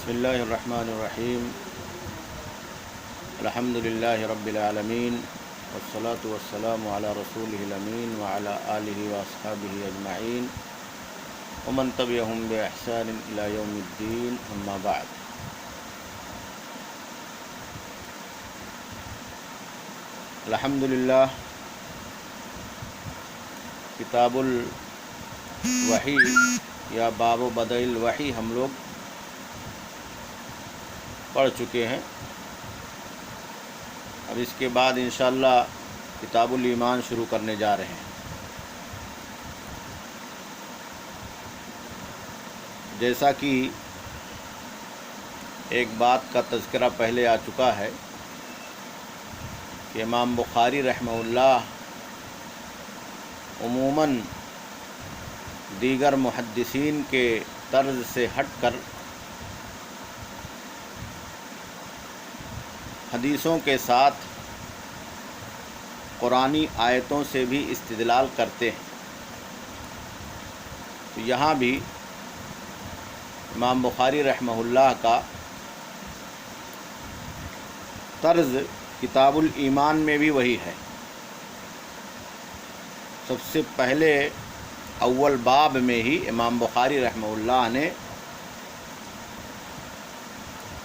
بسم اللہ الرحمن الرحیم الحمد للہ رب العالمین والصلاة والسلام علی رسولہ الامین وعلی آلہ واصحابہ اجمعین ومن تبعہم بإحسان الی یوم الدین اما بعد۔ الحمد للہ کتاب الوحی یا باب و بدء الوحی ہم لوگ پڑھ چکے ہیں۔ اب اس کے بعد انشاءاللہ کتاب الایمان شروع کرنے جا رہے ہیں۔ جیسا کہ ایک بات کا تذکرہ پہلے آ چکا ہے کہ امام بخاری رحمہ اللہ عموماً دیگر محدثین کے طرز سے ہٹ کر حدیثوں کے ساتھ قرآنی آیتوں سے بھی استدلال کرتے ہیں۔ تو یہاں بھی امام بخاری رحمہ اللہ کا طرز کتاب الایمان میں بھی وہی ہے۔ سب سے پہلے اول باب میں ہی امام بخاری رحمہ اللہ نے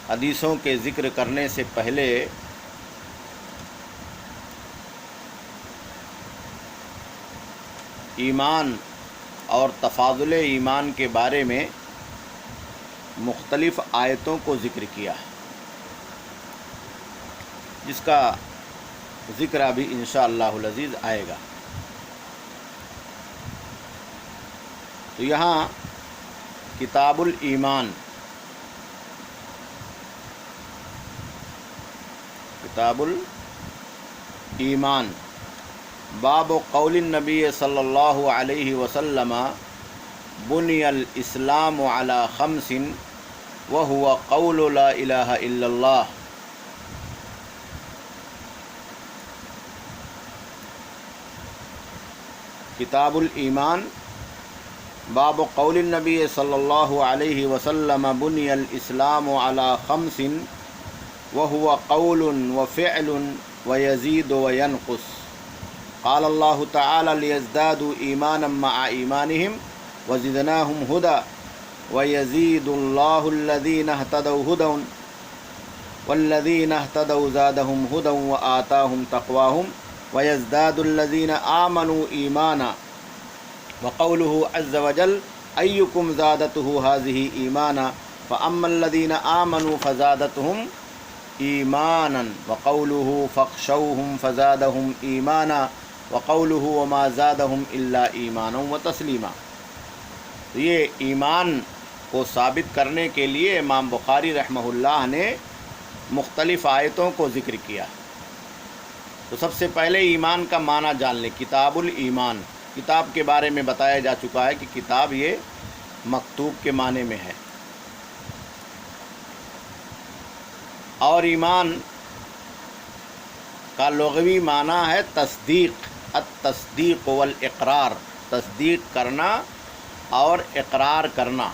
حدیثوں کے ذکر کرنے سے پہلے ایمان اور تفاضل ایمان کے بارے میں مختلف آیتوں کو ذکر کیا ہے، جس کا ذکر ابھی انشاءاللہ العزیز آئے گا۔ تو یہاں کتاب الایمان کتاب الایمان باب قول النبی صلی اللہ علیہ وسلم بنی الاسلام علی خمس وهو قول لا الہ الا اللہ۔ کتاب الایمان باب قول النبی صلی اللہ علیہ وسلم بنی الاسلام علی خمس وهو قول وفعل ويزيد وينقص۔ قال الله تعالى ليزدادوا إيمانا مع إيمانهم وزدناهم هدى ويزيد الله الذين اهتدوا هدى والذين اهتدوا زادهم هدى وآتاهم تقواهم ويزداد الذين آمنوا إيمانا۔ وقوله عز وجل أيكم زادته هذه إيمانا فأما الذين آمنوا فزادتهم ایمانا وقوله فاخشوهم فزادهم ایمانا وقوله وما زادهم الا ایمانا وتسلیما۔ تو یہ ایمان کو ثابت کرنے کے لیے امام بخاری رحمہ اللہ نے مختلف آیتوں کو ذکر کیا۔ تو سب سے پہلے ایمان کا معنی جان لیں۔ کتاب الایمان، کتاب کے بارے میں بتایا جا چکا ہے کہ کتاب یہ مکتوب کے معنی میں ہے، اور ایمان کا لغوی معنی ہے تصدیق، التصدیق والاقرار، تصدیق کرنا اور اقرار کرنا۔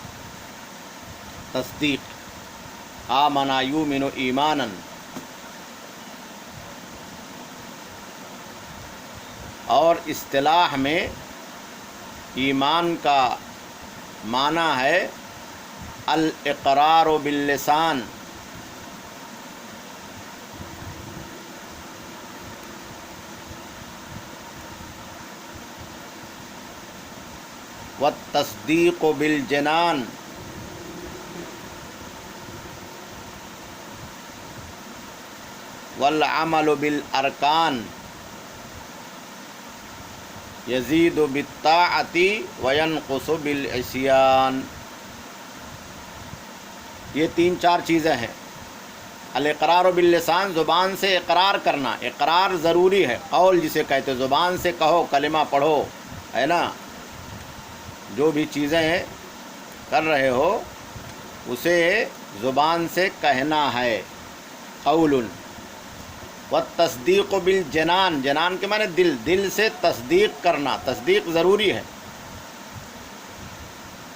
تصدیق آمن یؤمن ایمانا، اور اصطلاح میں ایمان کا معنی ہے الاقرار باللسان والتصدیق بالجنان والعمل بالارکان یزید بالطاعۃ وینقص بالعصیان۔ یہ تین چار چیزیں ہیں۔ الاقرار باللسان، زبان سے اقرار کرنا، اقرار ضروری ہے، قول جسے کہتے، زبان سے کہو، کلمہ پڑھو، ہے نا، جو بھی چیزیں کر رہے ہو اسے زبان سے کہنا ہے، قول۔ والتصدیق بالجنان، جنان کے معنی دل، دل سے تصدیق کرنا، تصدیق ضروری ہے۔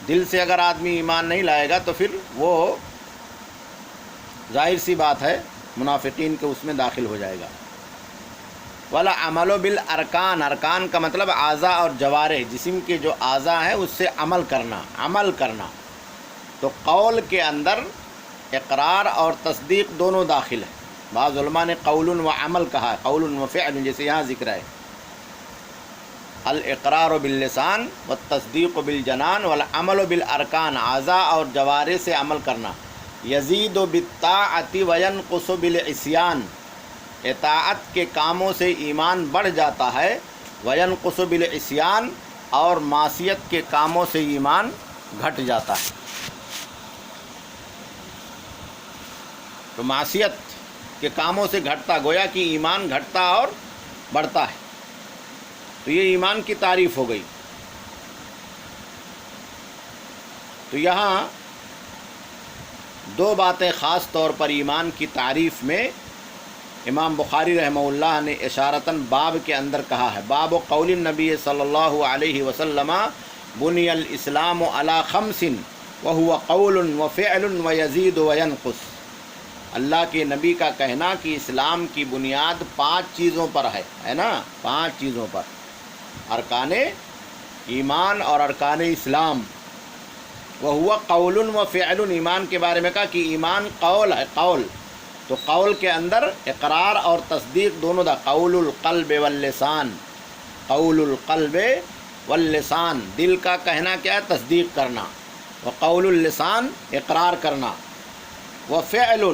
دل سے اگر آدمی ایمان نہیں لائے گا تو پھر وہ ظاہر سی بات ہے منافقین کے اس میں داخل ہو جائے گا۔ ولا عمل بالارکان، ارکان کا مطلب اعضاء اور جوارح، جسم کے جو اعضاء ہیں اس سے عمل کرنا، تو قول کے اندر اقرار اور تصدیق دونوں داخل ہیں۔ بعض علماء نے قول و عمل کہا ہے، قول و فعل جیسے یہاں ذکر ہے، الاقرار باللسان والتصدیق بالجنان والعمل بالارکان، اعضاء اور جوارح سے عمل کرنا۔ یزید بالطاعۃ وینقص بالعصیان، اطاعت کے کاموں سے ایمان بڑھ جاتا ہے، وینقص بالعصیان، اور معصیت کے کاموں سے ایمان گھٹ جاتا ہے۔ تو معصیت کے کاموں سے گھٹتا، گویا کہ ایمان گھٹتا اور بڑھتا ہے، تو یہ ایمان کی تعریف ہو گئی۔ تو یہاں دو باتیں خاص طور پر ایمان کی تعریف میں امام بخاری رحمہ اللہ نے اشارتاً باب کے اندر کہا ہے۔ باب قول النبی صلی اللہ علیہ وسلم بنی الاسلام علی خمس وہو قول وفعل ویزید وینقص، اللہ کے نبی کا کہنا کہ اسلام کی بنیاد 5 چیزوں پر ہے نا، 5 چیزوں پر، ارکان ایمان اور ارکان اسلام۔ وہو قول وفعل، ایمان کے بارے میں کہا کہ ایمان قول ہے، قول، تو قول کے اندر اقرار اور تصدیق دونوں دا، قول القلب واللسان، قول القلب واللسان، دل کا کہنا کیا ہے؟ تصدیق کرنا، وقول اللسان اقرار کرنا، وفعل،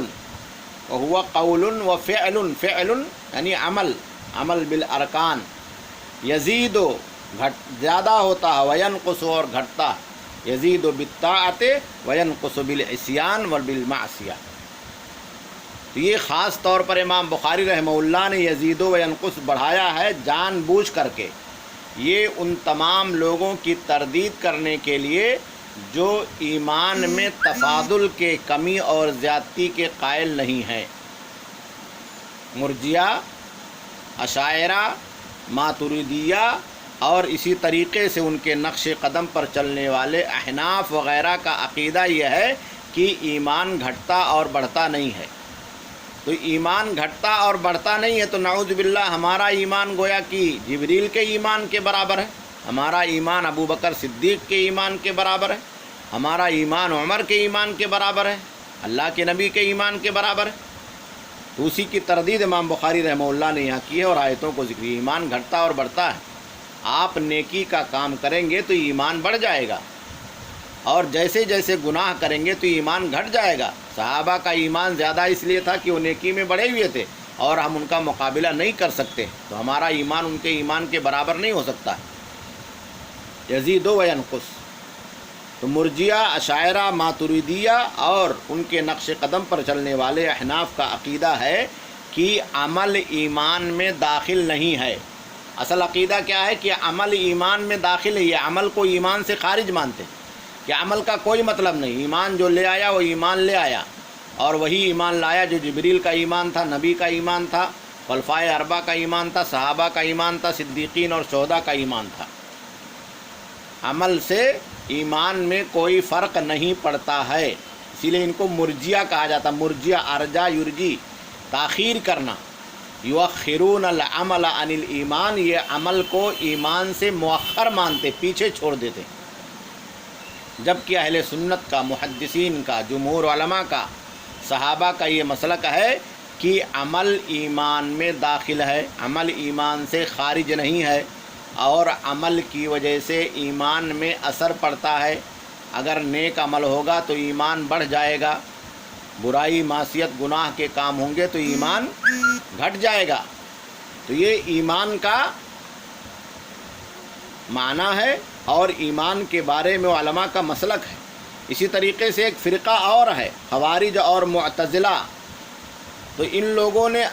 وہو قول وفعل، فعل یعنی عمل بالارکان، یزید زیادہ ہوتا ہے، وینقص اور گھٹتا ہے، یزید بالطاعۃ وینقص بالعصیان وبالمعصیہ۔ تو یہ خاص طور پر امام بخاری رحمہ اللہ نے یزید و ینقص بڑھایا ہے جان بوجھ کر کے، یہ ان تمام لوگوں کی تردید کرنے کے لیے جو ایمان میں تفاضل کے، کمی اور زیادتی کے قائل نہیں ہیں۔ مرجیہ، اشاعرہ، ماتریدیہ اور اسی طریقے سے ان کے نقش قدم پر چلنے والے احناف وغیرہ کا عقیدہ یہ ہے کہ ایمان گھٹتا اور بڑھتا نہیں ہے۔ تو ایمان گھٹتا اور بڑھتا نہیں ہے تو نعوذ باللہ ہمارا ایمان گویا کہ جبریل کے ایمان کے برابر ہے، ہمارا ایمان ابو بکر صدیق کے ایمان کے برابر ہے، ہمارا ایمان عمر کے ایمان کے برابر ہے، اللہ کے نبی کے ایمان کے برابر ہے۔ تو اسی کی تردید امام بخاری رحمہ اللہ نے یہاں کی ہے اور آیتوں کو ذکر، ایمان گھٹتا اور بڑھتا ہے۔ آپ نیکی کا کام کریں گے تو ایمان بڑھ جائے گا، اور جیسے جیسے گناہ کریں گے تو ایمان گھٹ جائے گا۔ صحابہ کا ایمان زیادہ اس لیے تھا کہ وہ نیکی میں بڑھے ہوئے تھے اور ہم ان کا مقابلہ نہیں کر سکتے، تو ہمارا ایمان ان کے ایمان کے برابر نہیں ہو سکتا، یزید و ینقص۔ تو مرجیہ، اشاعرہ، ماتریدیہ اور ان کے نقش قدم پر چلنے والے احناف کا عقیدہ ہے کہ عمل ایمان میں داخل نہیں ہے۔ اصل عقیدہ کیا ہے کہ عمل ایمان میں داخل ہے، یہ عمل کو ایمان سے خارج مانتے کہ عمل کا کوئی مطلب نہیں، ایمان جو لے آیا وہ ایمان لے آیا، اور وہی ایمان لایا جو جبریل کا ایمان تھا، نبی کا ایمان تھا، خلفائے اربعہ کا ایمان تھا، صحابہ کا ایمان تھا، صدیقین اور شہداء کا ایمان تھا۔ عمل سے ایمان میں کوئی فرق نہیں پڑتا ہے، اسی لیے ان کو مرجیہ کہا جاتا، مرجیہ، ارجا یرجی، تاخیر کرنا، یؤخرون العمل عن الایمان، یہ عمل کو ایمان سے مؤخر مانتے، پیچھے چھوڑ دیتے، جبکہ اہل سنت کا، محدثین کا، جمہور علماء کا، صحابہ کا یہ مسلک ہے کہ عمل ایمان میں داخل ہے، عمل ایمان سے خارج نہیں ہے، اور عمل کی وجہ سے ایمان میں اثر پڑتا ہے۔ اگر نیک عمل ہوگا تو ایمان بڑھ جائے گا، برائی، معصیت، گناہ کے کام ہوں گے تو ایمان گھٹ جائے گا۔ تو یہ ایمان کا معنی ہے اور ایمان کے بارے میں علماء کا مسلک ہے۔ اسی طریقے سے ایک فرقہ اور ہے، خوارج اور معتزلہ، تو ان لوگوں نے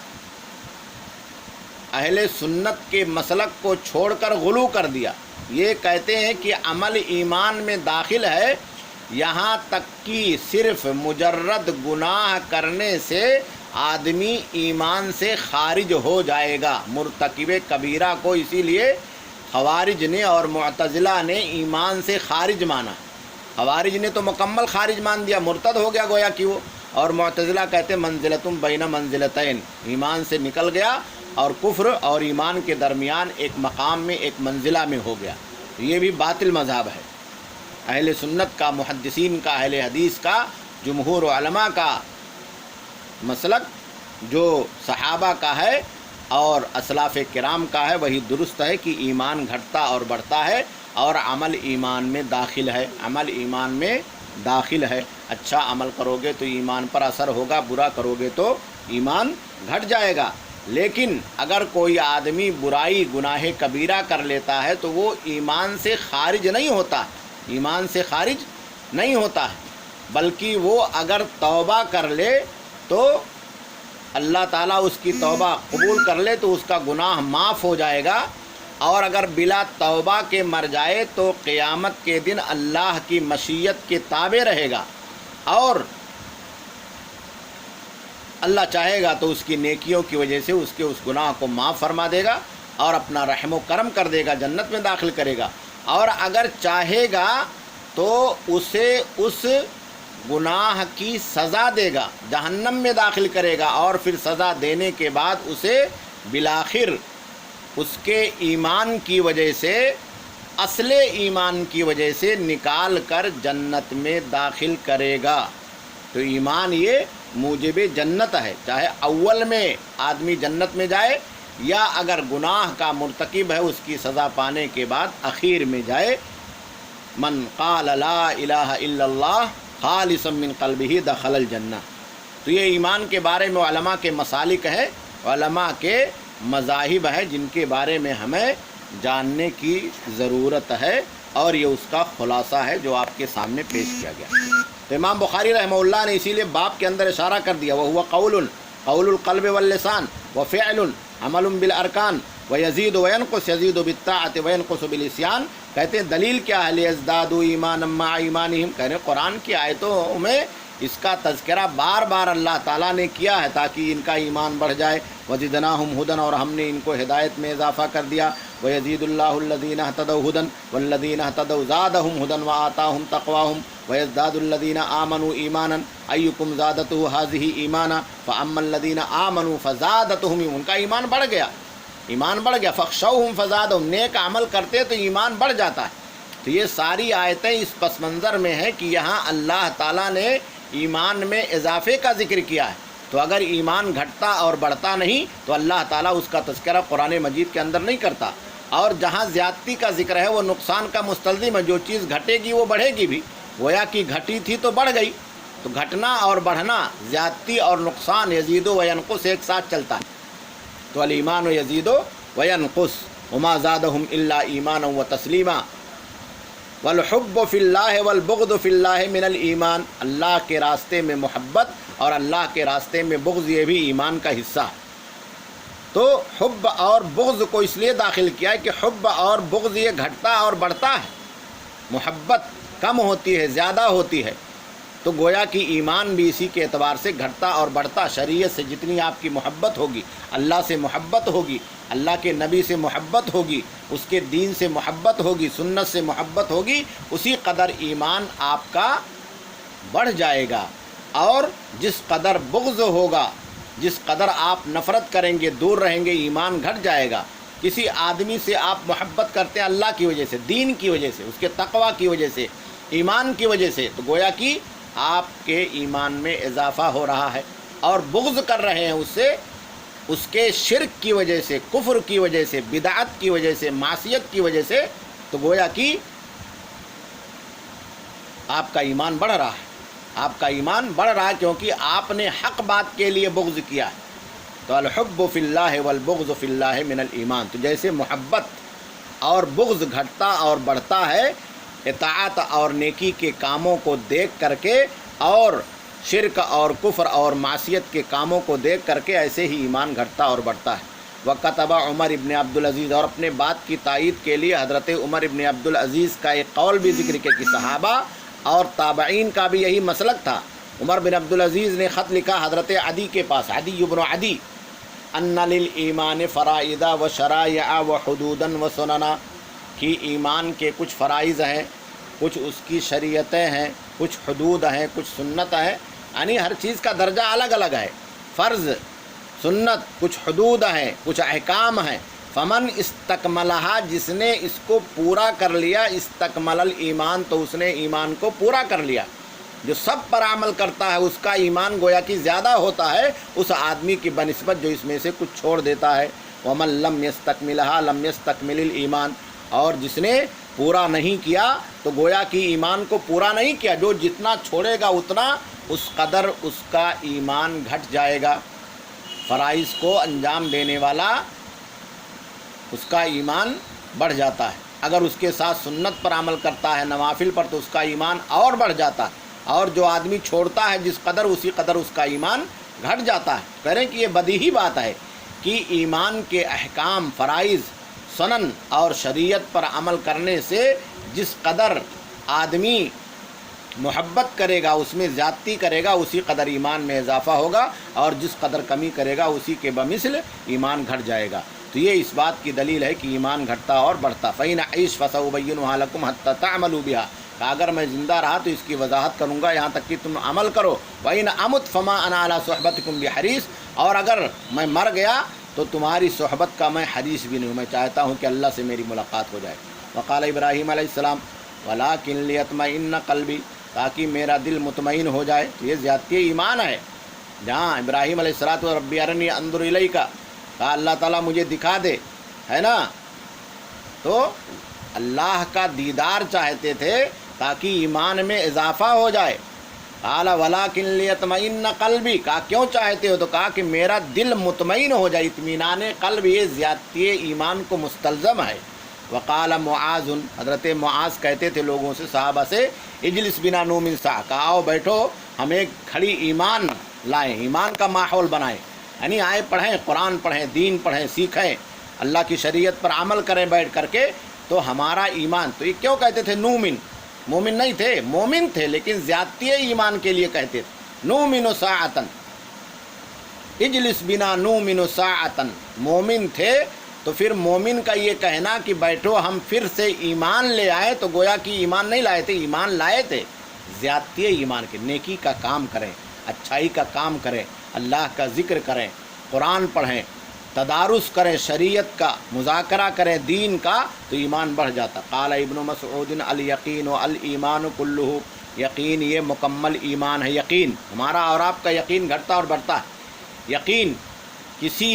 اہل سنت کے مسلک کو چھوڑ کر غلو کر دیا، یہ کہتے ہیں کہ عمل ایمان میں داخل ہے، یہاں تک کہ صرف مجرد گناہ کرنے سے آدمی ایمان سے خارج ہو جائے گا، مرتکب کبیرہ کو اسی لیے خوارج نے اور معتزلہ نے ایمان سے خارج مانا۔ خوارج نے تو مکمل خارج مان دیا، مرتد ہو گیا گویا کہ وہ، اور معتزلہ کہتے ہیں منزلتم بین منزلتین، ایمان سے نکل گیا اور کفر اور ایمان کے درمیان ایک مقام میں، ایک منزلہ میں ہو گیا. یہ بھی باطل مذہب ہے. اہل سنت کا، محدثین کا، اہل حدیث کا، جمہور علماء کا مسلک جو صحابہ کا ہے اور اسلاف کرام کا ہے وہی درست ہے کہ ایمان گھٹتا اور بڑھتا ہے اور عمل ایمان میں داخل ہے. عمل ایمان میں داخل ہے. اچھا عمل کرو گے تو ایمان پر اثر ہوگا، برا کرو گے تو ایمان گھٹ جائے گا. لیکن اگر کوئی آدمی برائی گناہ کبیرہ کر لیتا ہے تو وہ ایمان سے خارج نہیں ہوتا، ایمان سے خارج نہیں ہوتا ہے، بلکہ وہ اگر توبہ کر لے تو اللہ تعالیٰ اس کی توبہ قبول کر لے تو اس کا گناہ معاف ہو جائے گا. اور اگر بلا توبہ کے مر جائے تو قیامت کے دن اللہ کی مشیت کے تابع رہے گا، اور اللہ چاہے گا تو اس کی نیکیوں کی وجہ سے اس کے اس گناہ کو معاف فرما دے گا اور اپنا رحم و کرم کر دے گا، جنت میں داخل کرے گا. اور اگر چاہے گا تو اسے اس گناہ کی سزا دے گا، جہنم میں داخل کرے گا، اور پھر سزا دینے کے بعد اسے بالآخر اس کے ایمان کی وجہ سے، اصل ایمان کی وجہ سے نکال کر جنت میں داخل کرے گا. تو ایمان یہ موجب جنت ہے، چاہے اول میں آدمی جنت میں جائے یا اگر گناہ کا مرتکب ہے اس کی سزا پانے کے بعد اخیر میں جائے. من قال لا الہ الا اللہ خالصا من قلبہ دخل الجنہ. تو یہ ایمان کے بارے میں علماء کے مسالک ہیں، علماء کے مذاہب ہیں جن کے بارے میں ہمیں جاننے کی ضرورت ہے، اور یہ اس کا خلاصہ ہے جو آپ کے سامنے پیش کیا گیا. تو امام بخاری رحمہ اللہ نے اسی لیے باب کے اندر اشارہ کر دیا، وَهُوَ قول القلب واللسان وفعل عمل بالارکان ویزید وینقص، یزید بالطاعت وینقص بالعصیان. کہتے ہیں دلیل کیا ہے؟ لیزدادوا ایمانا مع ایمانہم. کہتے ہیں قرآن کی آیتوں میں اس کا تذکرہ بار بار اللہ تعالیٰ نے کیا ہے تاکہ ان کا ایمان بڑھ جائے. وزدناہم ھدی، اور ہم نے ان کو ہدایت میں اضافہ کر دیا. ویزید اللہ الذین اہتدوا ھدی والذین اہتدوا زادہم ھدی وآتاہم تقواہم ویزداد الذین آمنوا ایمانا ایکم زادتہ ھذہ ایمانا فاما الذین آمنوا فزادتہم، ان کا ایمان بڑھ گیا، ایمان بڑھ گیا. فخشوہم فزادہم، نیک عمل کرتے تو ایمان بڑھ جاتا ہے. تو یہ ساری آیتیں اس پس منظر میں ہیں کہ یہاں اللہ تعالیٰ نے ایمان میں اضافے کا ذکر کیا ہے. تو اگر ایمان گھٹتا اور بڑھتا نہیں تو اللہ تعالیٰ اس کا تذکرہ قرآن مجید کے اندر نہیں کرتا. اور جہاں زیادتی کا ذکر ہے وہ نقصان کا مستلزم ہے، جو چیز گھٹے گی وہ بڑھے گی بھی. گویا کہ گھٹی تھی تو بڑھ گئی. تو گھٹنا اور بڑھنا، زیادتی اور نقصان، یزید و ینقص ایک ساتھ چلتا ہے. تو الایمان یزید و ینقص وما زادہم الا ایمانا و تسلیما. والحب فی اللہ والبغض فی اللہ من الایمان، اللہ کے راستے میں محبت اور اللہ کے راستے میں بغض یہ بھی ایمان کا حصہ ہے. تو حب اور بغض کو اس لیے داخل کیا ہے کہ حب اور بغض یہ گھٹتا اور بڑھتا ہے، محبت کم ہوتی ہے، زیادہ ہوتی ہے. تو گویا کہ ایمان بھی اسی کے اعتبار سے گھٹتا اور بڑھتا. شریعت سے جتنی آپ کی محبت ہوگی، اللہ سے محبت ہوگی، اللہ کے نبی سے محبت ہوگی، اس کے دین سے محبت ہوگی، سنت سے محبت ہوگی، اسی قدر ایمان آپ کا بڑھ جائے گا. اور جس قدر بغض ہوگا، جس قدر آپ نفرت کریں گے، دور رہیں گے، ایمان گھٹ جائے گا. کسی آدمی سے آپ محبت کرتے ہیں اللہ کی وجہ سے، دین کی وجہ سے، اس کے تقوی کی وجہ سے، ایمان کی وجہ سے، تو گویا کہ آپ کے ایمان میں اضافہ ہو رہا ہے. اور بغض کر رہے ہیں اس سے، اس کے شرک کی وجہ سے، کفر کی وجہ سے، بدعت کی وجہ سے، معصیت کی وجہ سے، تو گویا کہ آپ کا ایمان بڑھ رہا ہے. آپ کا ایمان بڑھ رہا ہے کیونکہ آپ نے حق بات کے لیے بغض کیا ہے. تو الحب فی اللہ والبغض فی اللہ من الایمان. تو جیسے محبت اور بغض گھٹتا اور بڑھتا ہے اطاعت اور نیکی کے کاموں کو دیکھ کر کے، اور شرک اور کفر اور معصیت کے کاموں کو دیکھ کر کے، ایسے ہی ایمان گھٹتا اور بڑھتا ہے. وکتب عمر ابن عبدالعزیز، اور اپنے بات کی تائید کے لیے حضرت عمر ابن عبدالعزیز کا ایک قول بھی ذکر کیا کہ صحابہ اور تابعین کا بھی یہی مسلک تھا. عمر بن عبدالعزیز نے خط لکھا حضرت عدی کے پاس، عدی بن عدی، ان للایمان فرائض و شرائع و حدودا و سننا، کہ ایمان کے کچھ فرائض ہیں، کچھ اس کی شریعتیں ہیں، کچھ حدود ہیں، کچھ سنت ہیں. یعنی ہر چیز کا درجہ الگ الگ ہے. فرض، سنت، کچھ حدود ہیں، کچھ احکام ہیں. فمن استکملہا، جس نے اس کو پورا کر لیا، استکمل الایمان، تو اس نے ایمان کو پورا کر لیا. جو سب پر عمل کرتا ہے اس کا ایمان گویا کہ زیادہ ہوتا ہے اس آدمی کی بنسبت جو اس میں سے کچھ چھوڑ دیتا ہے. ومن لم یستکملہا لم یستکمل الایمان، اور جس نے پورا نہیں کیا تو گویا کہ ایمان کو پورا نہیں کیا. جو جتنا چھوڑے گا اتنا اس قدر اس کا ایمان گھٹ جائے گا. فرائض کو انجام دینے والا اس کا ایمان بڑھ جاتا ہے. اگر اس کے ساتھ سنت پر عمل کرتا ہے، نوافل پر، تو اس کا ایمان اور بڑھ جاتا ہے. اور جو آدمی چھوڑتا ہے جس قدر، اسی قدر اس کا ایمان گھٹ جاتا ہے. کہہ رہے ہیں کہ یہ بدیہی بات ہے کہ ایمان کے احکام، فرائض، سنن اور شریعت پر عمل کرنے سے جس قدر آدمی محبت کرے گا، اس میں زیادتی کرے گا، اسی قدر ایمان میں اضافہ ہوگا، اور جس قدر کمی کرے گا اسی کے بمثل ایمان گھٹ جائے گا. تو یہ اس بات کی دلیل ہے کہ ایمان گھٹتا اور بڑھتا. فَإِنْ أَعِشْ فَسَأُبَيِّنُهَا لَكُمْ حَتَّى تَعْمَلُوا بِهَا، کہ اگر میں زندہ رہا تو اس کی وضاحت کروں گا یہاں تک کہ تم عمل کرو. وَإِنْ أَمُتْ فَمَا أَنَا عَلَىٰ صُحْبَتِكُمْ بِحَرِيصٍ، اور اگر میں مر گیا تو تمہاری صحبت کا میں حریص بھی نہیں ہوں، میں چاہتا ہوں کہ اللہ سے میری ملاقات ہو جائے. وقال ابراہیم علیہ السلام وَلَٰكِنْ لِيَطْمَئِنَّ قَلْبِي، تاکہ میرا دل مطمئن ہو جائے. تو یہ زیادتی ایمان ہے. جہاں ابراہیم علیہ السلام ربی ارنی انظر الیک، کہا اللہ تعالیٰ مجھے دکھا دے، ہے نا، تو اللہ کا دیدار چاہتے تھے تاکہ ایمان میں اضافہ ہو جائے. قال وَلَٰكِنْ لِيَطْمَئِنَّ قَلْبِي، کہا کیوں چاہتے ہو؟ تو کہا کہ میرا دل مطمئن ہو جائے. اطمینان قلب یہ زیادتی ایمان کو مستلزم ہے. وقال معاذ، حضرت معاذ کہتے تھے لوگوں سے، صحابہ سے، اجلس بنا نؤمن ساعة، کہا آؤ بیٹھو ہم ایک کھڑی ایمان لائیں، ایمان کا ماحول بنائیں. یعنی آئے پڑھیں، قرآن پڑھیں، دین پڑھیں، سیکھیں، اللہ کی شریعت پر عمل کریں بیٹھ کر کے، تو ہمارا ایمان. تو یہ کیوں کہتے تھے نؤمن؟ مومن نہیں تھے، مومن تھے لیکن زیادتی ایمان کے لیے کہتے تھے. نؤمن ساعة، اجلس بنا نؤمن ساعة، مومن تھے. تو پھر مومن کا یہ کہنا کہ بیٹھو ہم پھر سے ایمان لے آئے، تو گویا کہ ایمان نہیں لائے تھے، ایمان لائے تھے زیادتی ایمان کے. نیکی کا کام کریں، اچھائی کا کام کریں، اللہ کا ذکر کریں، قرآن پڑھیں، تدارس کریں، شریعت کا مذاکرہ کریں، دین کا، تو ایمان بڑھ جاتا. قال ابن مسعود الیقین والایمان کلہ، یقین یہ مکمل ایمان ہے. یقین ہمارا اور آپ کا یقین گھٹتا اور بڑھتا ہے. یقین کسی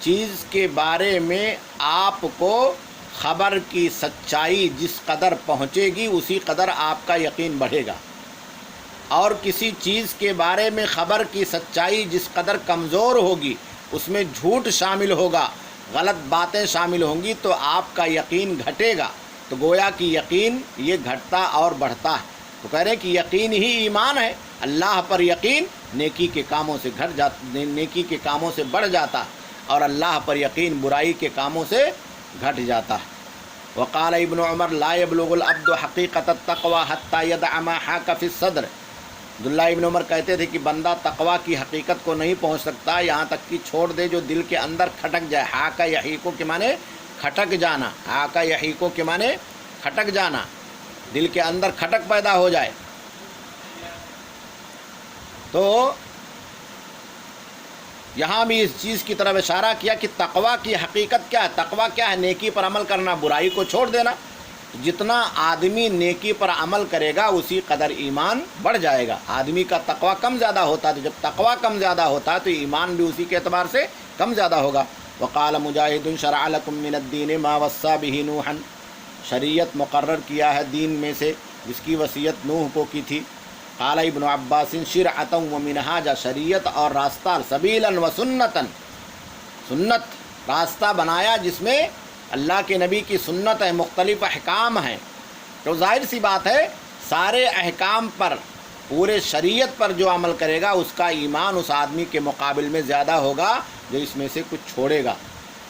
چیز کے بارے میں آپ کو خبر کی سچائی جس قدر پہنچے گی اسی قدر آپ کا یقین بڑھے گا، اور کسی چیز کے بارے میں خبر کی سچائی جس قدر کمزور ہوگی، اس میں جھوٹ شامل ہوگا، غلط باتیں شامل ہوں گی، تو آپ کا یقین گھٹے گا. تو گویا کہ یقین یہ گھٹتا اور بڑھتا ہے. تو کہہ رہے ہیں کہ یقین ہی ایمان ہے. اللہ پر یقین نیکی کے کاموں سے گھٹ جاتا، نیکی کے کاموں سے بڑھ جاتا ہے، اور اللہ پر یقین برائی کے کاموں سے گھٹ جاتا ہے. وقال ابن عمر لا يبلغ العبد حقیقت التقوى حتى يدع ما حاك في الصدر. عبداللہ ابن عمر کہتے تھے کہ بندہ تقوی کی حقیقت کو نہیں پہنچ سکتا یہاں تک کہ چھوڑ دے جو دل کے اندر کھٹک جائے. حاک یحیکو کے معنی کھٹک جانا، حاک یحیکو کے معنی کھٹک جانا، دل کے اندر کھٹک پیدا ہو جائے. تو یہاں بھی اس چیز کی طرف اشارہ کیا کہ تقوی کی حقیقت کیا ہے. تقوی کیا ہے؟ نیکی پر عمل کرنا، برائی کو چھوڑ دینا. جتنا آدمی نیکی پر عمل کرے گا اسی قدر ایمان بڑھ جائے گا. آدمی کا تقوی کم زیادہ ہوتا ہے، تو جب تقوی کم زیادہ ہوتا ہے تو ایمان بھی اسی کے اعتبار سے کم زیادہ ہوگا. وقال مجاہد شرع لکم من الدین ما وصى به نوحا، شریعت مقرر کیا ہے دین میں سے جس کی وصیت نوح کو کی تھی. قال ابن عباس شرعتا و منہاجا، شریعت اور راستہ، سبیلا و سنتا، سنت راستہ بنایا جس میں اللہ کے نبی کی سنت ہے، مختلف احکام ہیں. تو ظاہر سی بات ہے سارے احکام پر، پورے شریعت پر جو عمل کرے گا اس کا ایمان اس آدمی کے مقابل میں زیادہ ہوگا جو اس میں سے کچھ چھوڑے گا.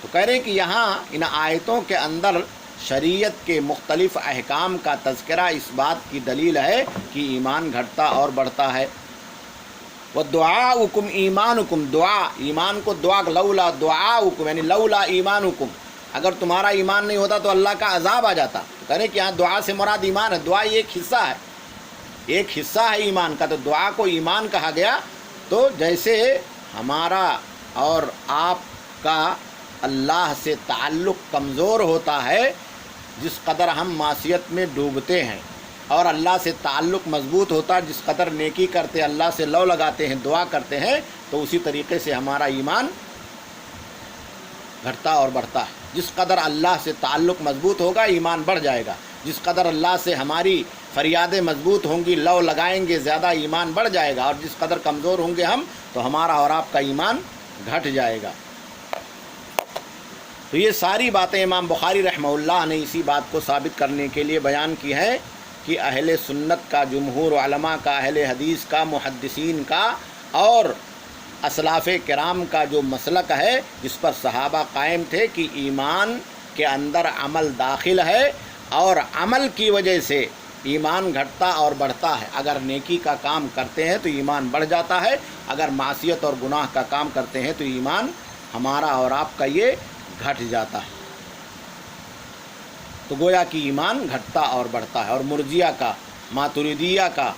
تو کہہ رہے ہیں کہ یہاں ان آیتوں کے اندر شریعت کے مختلف احکام کا تذکرہ اس بات کی دلیل ہے کہ ایمان گھٹتا اور بڑھتا ہے. وَدُعَاؤُكُمْ إِيمَانُكُمْ، دعا، ایمان کو دعا، لولا دعاؤکم یعنی لولا ایمانکم، اگر تمہارا ایمان نہیں ہوتا تو اللہ کا عذاب آ جاتا. تو کہہ رہے کہ یہاں دعا سے مراد ایمان ہے. دعا یہ ایک حصہ ہے، ایک حصہ ہے ایمان کا، تو دعا کو ایمان کہا گیا۔ تو جیسے ہمارا اور آپ کا اللہ سے تعلق کمزور ہوتا ہے، جس قدر ہم معصیت میں ڈوبتے ہیں، اور اللہ سے تعلق مضبوط ہوتا ہے جس قدر نیکی کرتے، اللہ سے لو لگاتے ہیں، دعا کرتے ہیں، تو اسی طریقے سے ہمارا ایمان گھٹتا اور بڑھتا ہے۔ جس قدر اللہ سے تعلق مضبوط ہوگا ایمان بڑھ جائے گا، جس قدر اللہ سے ہماری فریادیں مضبوط ہوں گی، لو لگائیں گے، زیادہ ایمان بڑھ جائے گا، اور جس قدر کمزور ہوں گے ہم تو ہمارا اور آپ کا ایمان گھٹ جائے گا۔ تو یہ ساری باتیں امام بخاری رحمہ اللہ نے اسی بات کو ثابت کرنے کے لیے بیان کی ہے کہ اہل سنت کا، جمہور علماء کا، اہل حدیث کا، محدثین کا اور اسلاف کرام کا جو مسلک ہے، جس پر صحابہ قائم تھے کہ ایمان کے اندر عمل داخل ہے، اور عمل کی وجہ سے ایمان گھٹتا اور بڑھتا ہے۔ اگر نیکی کا کام کرتے ہیں تو ایمان بڑھ جاتا ہے، اگر معصیت اور گناہ کا کام کرتے ہیں تو ایمان ہمارا اور آپ کا یہ گھٹ جاتا ہے۔ تو گویا کہ ایمان گھٹتا اور بڑھتا ہے۔ اور مرجیہ کا، ماتریدیہ کا،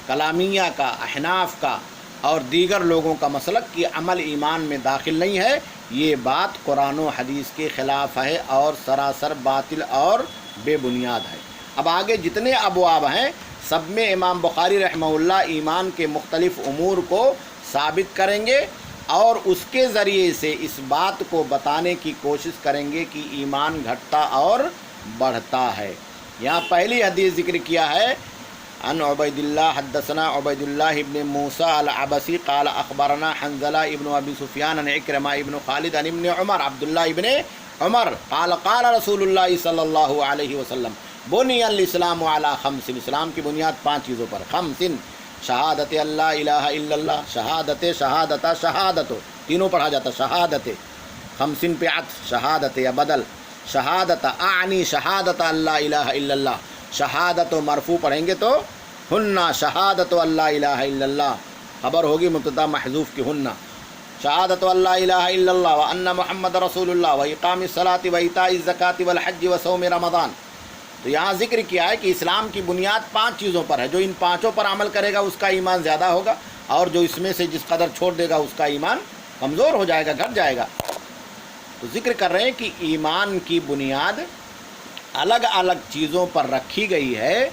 کلامیہ کا، احناف کا اور دیگر لوگوں کا مسلک کہ عمل ایمان میں داخل نہیں ہے، یہ بات قرآن و حدیث کے خلاف ہے اور سراسر باطل اور بے بنیاد ہے۔ اب آگے جتنے ابواب ہیں سب میں امام بخاری رحمہ اللہ ایمان کے مختلف امور کو ثابت کریں گے، اور اس کے ذریعے سے اس بات کو بتانے کی کوشش کریں گے کہ ایمان گھٹتا اور بڑھتا ہے۔ یہاں پہلی حدیث ذکر کیا ہے، عن عبید اللہ حدثنا عبید اللہ ابن موسیٰ العبسی قال اخبرنا حنظلہ ابن ابی سفیان عن اکرمہ ابن خالد عن ابن عمر عبداللہ ابن عمر قال قال رسول اللہ صلی اللہ علیہ وسلم بنی الاسلام علی خمس، اسلام کی بنیاد 5 چیزوں پر، خمس، شہادت اللہ الہ الا اللہ، شہادت، شہادتہ، شہادت، تینوں پڑھا جاتا، شہادت، خمسن پہ عطف، شہادت یا بدل، شہادت اعنی شہادت اللہ الہ الا اللہ، شہادت و مرفوع پڑھیں گے تو ہنہ شہادت اللہ الہ الا اللہ، خبر ہوگی مبتدا محذوف کی ہنہ، شہادت اللہ الہ الا اللہ وان محمد رسول اللہ واقام الصلاۃ وایتاء الزکاۃ والحج وصوم رمضان۔ تو یہاں ذکر کیا ہے کہ اسلام کی بنیاد 5 چیزوں پر ہے، جو ان 5 پر عمل کرے گا اس کا ایمان زیادہ ہوگا، اور جو اس میں سے جس قدر چھوڑ دے گا اس کا ایمان کمزور ہو جائے گا، گھٹ جائے گا۔ تو ذکر کر رہے ہیں کہ ایمان کی بنیاد الگ الگ چیزوں پر رکھی گئی ہے،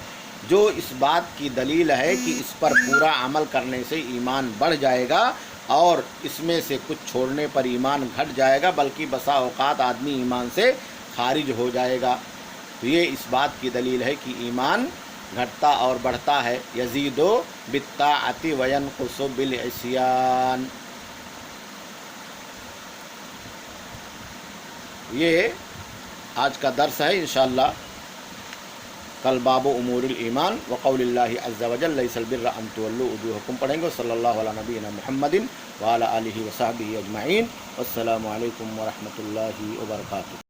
جو اس بات کی دلیل ہے کہ اس پر پورا عمل کرنے سے ایمان بڑھ جائے گا، اور اس میں سے کچھ چھوڑنے پر ایمان گھٹ جائے گا، بلکہ بسا اوقات آدمی ایمان سے خارج ہو جائے گا۔ تو یہ اس بات کی دلیل ہے کہ ایمان گھٹتا اور بڑھتا ہے، یزید بالطاعۃ وینقص بالعصیان۔ یہ آج کا درس ہے، انشاءاللہ کل باب امور الایمان وقول اللہ عز وجل لیس البر ان تولوا وجوہکم پڑھیں گے۔ صلی اللہ علی نبینا محمد وعلی آلہ وصحبہ اجمعین۔ والسلام علیکم ورحمۃ اللہ وبرکاتہ۔